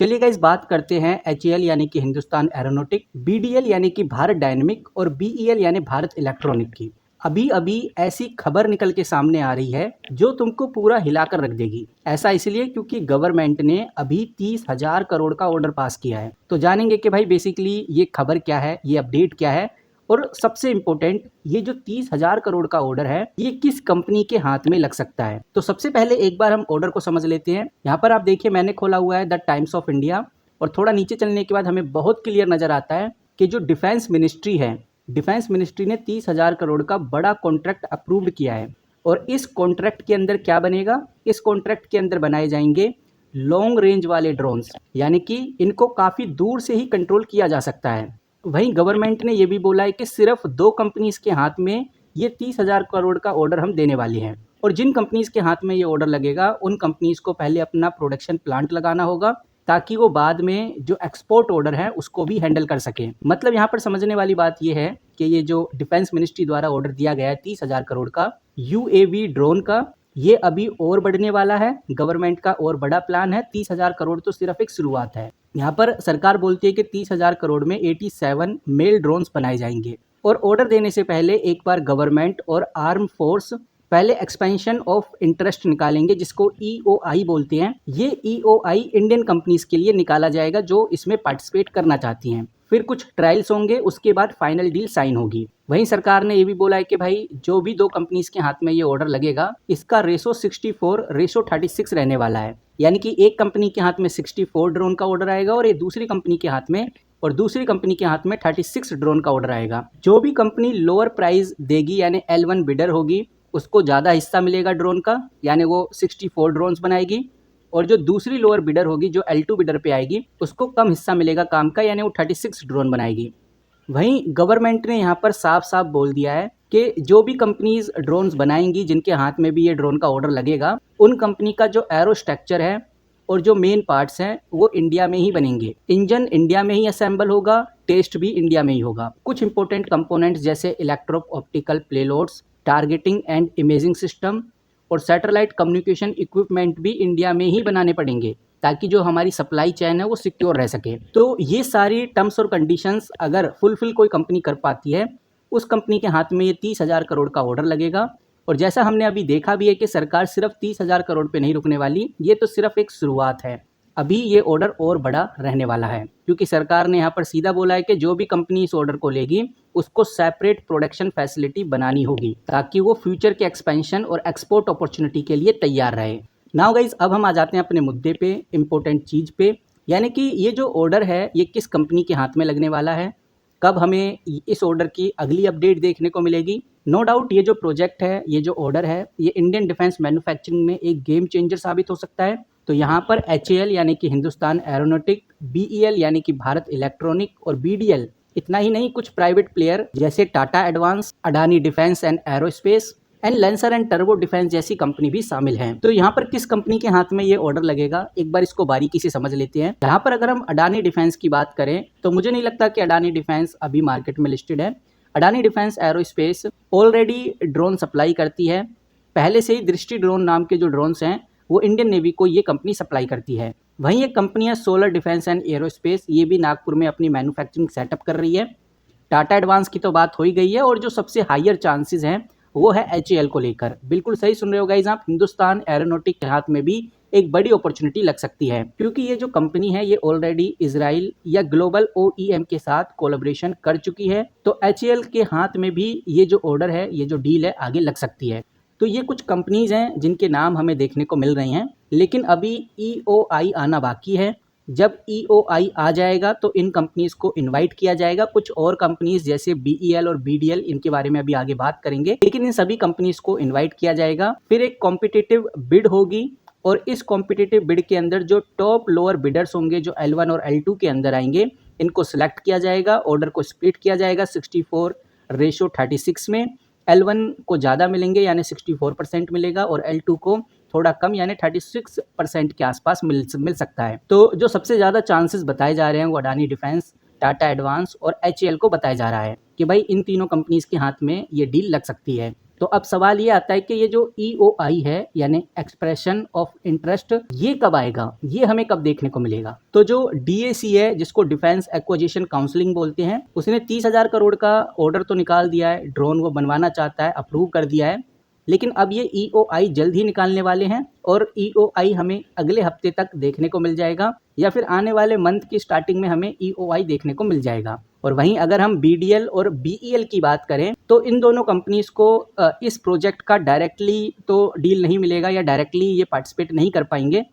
चलिए गाइस बात करते हैं एचएएल यानी कि हिंदुस्तान एरोनॉटिक, बीडीएल यानी कि भारत डायनेमिक और बीईएल यानी भारत इलेक्ट्रॉनिक की। अभी अभी ऐसी खबर निकल के सामने आ रही है जो तुमको पूरा हिलाकर रख देगी। ऐसा इसलिए क्योंकि गवर्नमेंट ने अभी 30,000 करोड़ का ऑर्डर पास किया है। तो जानेंगे कि भाई बेसिकली ये खबर क्या है, ये अपडेट क्या है और सबसे इम्पोर्टेंट ये जो 30,000 करोड़ का ऑर्डर है ये किस कंपनी के हाथ में लग सकता है। तो सबसे पहले एक बार हम ऑर्डर को समझ लेते हैं। यहाँ पर आप देखिए मैंने खोला हुआ है द टाइम्स ऑफ इंडिया और थोड़ा नीचे चलने के बाद हमें बहुत क्लियर नजर आता है कि जो डिफेंस मिनिस्ट्री है, डिफेंस मिनिस्ट्री ने 30,000 करोड़ का बड़ा कॉन्ट्रैक्ट अप्रूव किया है। और इस कॉन्ट्रैक्ट के अंदर क्या बनेगा, इस कॉन्ट्रैक्ट के अंदर बनाए जाएंगे लॉन्ग रेंज वाले ड्रोन्स, यानी कि इनको काफ़ी दूर से ही कंट्रोल किया जा सकता है। वहीं गवर्नमेंट ने यह भी बोला है कि सिर्फ 2 कंपनीज के हाथ में ये 30,000 करोड़ का ऑर्डर हम देने वाले हैं। और जिन कंपनीज के हाथ में ये ऑर्डर लगेगा उन कंपनीज को पहले अपना प्रोडक्शन प्लांट लगाना होगा ताकि वो बाद में जो एक्सपोर्ट ऑर्डर है उसको भी हैंडल कर सके। मतलब यहाँ पर समझने वाली बात यह है कि ये जो डिफेंस मिनिस्ट्री द्वारा ऑर्डर दिया गया है 30,000 करोड़ का यूएवी ड्रोन का, ये अभी और बढ़ने वाला है। गवर्नमेंट का और बड़ा प्लान है। 30,000 करोड़ तो सिर्फ एक शुरुआत है। यहाँ पर सरकार बोलती है कि 30,000 करोड़ में 87 मेल ड्रोन्स बनाए जाएंगे। और ऑर्डर देने से पहले एक बार गवर्नमेंट और आर्म फोर्स पहले एक्सपेंशन ऑफ इंटरेस्ट निकालेंगे जिसको ईओआई बोलते हैं। ये ईओआई इंडियन कंपनीज के लिए निकाला जाएगा जो इसमें पार्टिसिपेट करना चाहती हैं। फिर कुछ ट्रायल्स होंगे, उसके बाद फाइनल डील साइन होगी। वहीं सरकार ने ये भी बोला है कि भाई जो भी 2 कंपनीज के हाथ में ये ऑर्डर लगेगा इसका रेशो 64:36 रहने वाला है। यानी कि एक कंपनी के हाथ में 64 ड्रोन का ऑर्डर आएगा और ये दूसरी कंपनी के हाथ में 36 ड्रोन का ऑर्डर आएगा। जो भी कंपनी लोअर प्राइस देगी यानी L1 बिडर होगी उसको ज़्यादा हिस्सा मिलेगा ड्रोन का, यानी वो 64 ड्रोन्स बनाएगी। और जो दूसरी लोअर बिडर होगी जो L2 बिडर पे आएगी उसको कम हिस्सा मिलेगा काम का, यानी वो 36 ड्रोन बनाएगी। वहीं गवर्नमेंट ने यहाँ पर साफ साफ बोल दिया है कि जो भी कंपनीज ड्रोन्स बनाएंगी जिनके हाथ में भी ये ड्रोन का ऑर्डर लगेगा उन कंपनी का जो एरो स्ट्रक्चर है और जो मेन पार्ट्स हैं वो इंडिया में ही बनेंगे। इंजन इंडिया में ही असेंबल होगा, टेस्ट भी इंडिया में ही होगा। कुछ इंपॉर्टेंट कंपोनेंट्स जैसे electro optical payloads, targeting and imaging system और सैटेलाइट कम्युनिकेशन इक्विपमेंट भी इंडिया में ही बनाने पड़ेंगे ताकि जो हमारी सप्लाई चेन है वो सिक्योर रह सके। तो ये सारी टर्म्स और कंडीशंस अगर फुलफिल कोई कंपनी कर पाती है उस कंपनी के हाथ में ये 30,000 करोड़ का ऑर्डर लगेगा। और जैसा हमने अभी देखा भी है कि सरकार सिर्फ 30,000 करोड़ पे नहीं रुकने वाली, ये तो सिर्फ एक शुरुआत है। अभी ये ऑर्डर और बड़ा रहने वाला है क्योंकि सरकार ने यहाँ पर सीधा बोला है कि जो भी कंपनी इस ऑर्डर को लेगी उसको सेपरेट प्रोडक्शन फैसिलिटी बनानी होगी ताकि वो फ्यूचर के एक्सपेंशन और एक्सपोर्ट अपॉर्चुनिटी के लिए तैयार रहे। नाउ गाइज अब हम आ जाते हैं अपने मुद्दे पे, इम्पोर्टेंट चीज़ पे, यानी कि ये जो ऑर्डर है ये किस कंपनी के हाथ में लगने वाला है, कब हमें इस ऑर्डर की अगली अपडेट देखने को मिलेगी। नो डाउट ये जो प्रोजेक्ट है, ये जो ऑर्डर है, ये इंडियन डिफेंस मैन्युफैक्चरिंग में एक गेम चेंजर साबित हो सकता है। तो यहाँ पर एचएएल यानी कि हिंदुस्तान एरोनॉटिक, बीईएल यानी कि भारत इलेक्ट्रॉनिक और बीडीएल, इतना ही नहीं कुछ प्राइवेट प्लेयर जैसे Tata advance, Adani defence and aerospace and lancer and turbo defence जैसी कंपनी भी शामिल हैं। तो यहाँ पर किस कंपनी के हाथ में ये ऑर्डर लगेगा एक बार इसको बारीकी से समझ लेते हैं। यहाँ पर अगर हम अडानी डिफेंस की बात करें तो मुझे नहीं लगता कि अडानी डिफेंस अभी मार्केट में लिस्टेड है। Adani defence aerospace already drone supply करती है। पहले से ही दृष्टि ड्रोन नाम के जो ड्रोन्स हैं वो इंडियन नेवी को ये कंपनी सप्लाई करती है। वहीं एक company solar defence and aerospace, ये भी नागपुर में अपनी मैन्युफैक्चरिंग सेटअप कर रही है। टाटा एडवांस की तो बात हो ही गई है और जो सबसे हायर चांसेस हैं वो है एचएएल को लेकर। बिल्कुल सही सुन रहे हो गाइस आप, हिंदुस्तान एरोनॉटिक के हाथ में भी एक बड़ी अपॉर्चुनिटी लग सकती है क्योंकि ये जो कंपनी है ये ऑलरेडी इजराइल या ग्लोबल ओईएम के साथ कोलैबोरेशन कर चुकी है। तो एचएएल के हाथ में भी ये जो ऑर्डर है, ये जो डील है आगे लग सकती है। तो ये कुछ कंपनीज हैं जिनके नाम हमें देखने को मिल रही हैं, लेकिन अभी ईओआई आना बाकी है। जब ईओआई आ जाएगा तो इन कंपनीज को इनवाइट किया जाएगा। कुछ और कंपनीज जैसे बीईएल और बीडीएल, इनके बारे में अभी आगे बात करेंगे, लेकिन इन सभी कंपनीज को इनवाइट किया जाएगा। फिर एक कॉम्पिटिटिव बिड होगी और इस कॉम्पिटिटिव बिड के अंदर जो टॉप लोअर बिडर्स होंगे जो L1 और L2 के अंदर आएंगे इनको सिलेक्ट किया जाएगा। ऑर्डर को स्प्लिट किया जाएगा 64:36 में। L1 को ज़्यादा मिलेंगे यानी 64% मिलेगा और L2 को थोड़ा कम यानी 36% के आसपास मिल सकता है। तो जो सबसे ज़्यादा चांसेस बताए जा रहे हैं वो अडानी डिफेंस, टाटा एडवांस और एचएएल को बताया जा रहा है कि भाई इन तीनों कंपनीज के हाथ में ये डील लग सकती है। तो अब सवाल ये आता है कि ये जो EOI है यानी एक्सप्रेशन ऑफ इंटरेस्ट, ये कब आएगा, ये हमें कब देखने को मिलेगा। तो जो DAC है, जिसको डिफेंस एक्विजिशन काउंसिलिंग बोलते हैं, उसने 30,000 करोड़ का ऑर्डर तो निकाल दिया है, ड्रोन वो बनवाना चाहता है, अप्रूव कर दिया है। लेकिन अब ये EOI जल्द ही निकालने वाले हैं और EOI हमें अगले हफ्ते तक देखने को मिल जाएगा या फिर आने वाले मंथ की स्टार्टिंग में हमें EOI देखने को मिल जाएगा। और वहीं अगर हम BDL और BEL की बात करें तो इन दोनों कंपनीज को इस प्रोजेक्ट का डायरेक्टली तो डील नहीं मिलेगा या डायरेक्टली ये पार्टिसिपेट नहीं कर पाएंगे,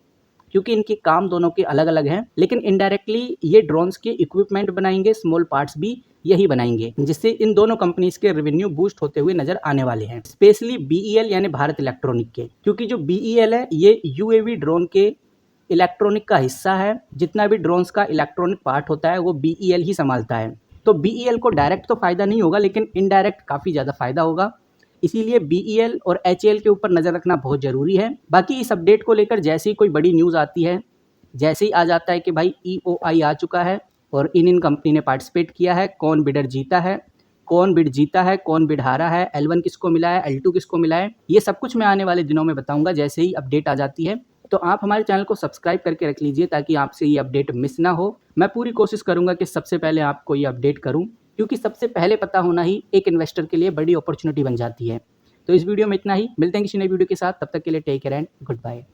क्योंकि इनके काम दोनों के अलग अलग हैं। लेकिन इनडायरेक्टली ये ड्रोन्स के इक्विपमेंट बनाएंगे, स्मॉल पार्ट्स भी यही बनाएंगे, जिससे इन दोनों कंपनीज के रेवेन्यू बूस्ट होते हुए नजर आने वाले हैं, स्पेशली BEL यानी भारत इलेक्ट्रॉनिक के। क्योंकि जो BEL है ये UAV ड्रोन के इलेक्ट्रॉनिक का हिस्सा है। जितना भी ड्रोन्स का इलेक्ट्रॉनिक पार्ट होता है वो BEL ही संभालता है। तो BEL को डायरेक्ट तो फायदा नहीं होगा, लेकिन इनडायरेक्ट काफ़ी ज़्यादा फायदा होगा। इसीलिए BEL और HAL के ऊपर नज़र रखना बहुत ज़रूरी है। बाकी इस अपडेट को लेकर जैसे ही कोई बड़ी न्यूज़ आती है, जैसे ही आ जाता है कि भाई EOI आ चुका है और इन कंपनी ने पार्टिसिपेट किया है, कौन बिडर जीता है, कौन बिड जीता है, कौन बिड हारा है, L1 किसको मिला है, L2 किसको मिला है, ये सब कुछ मैं आने वाले दिनों में बताऊंगा जैसे ही अपडेट आ जाती है। तो आप हमारे चैनल को सब्सक्राइब करके रख लीजिए ताकि आपसे ये अपडेट मिस ना हो। मैं पूरी कोशिश करूंगा कि सबसे पहले आपको ये अपडेट करूं, क्योंकि सबसे पहले पता होना ही एक इन्वेस्टर के लिए बड़ी अपॉर्चुनिटी बन जाती है। तो इस वीडियो में इतना ही, मिलते हैं किसी नई वीडियो के साथ, तब तक के लिए take care and good bye.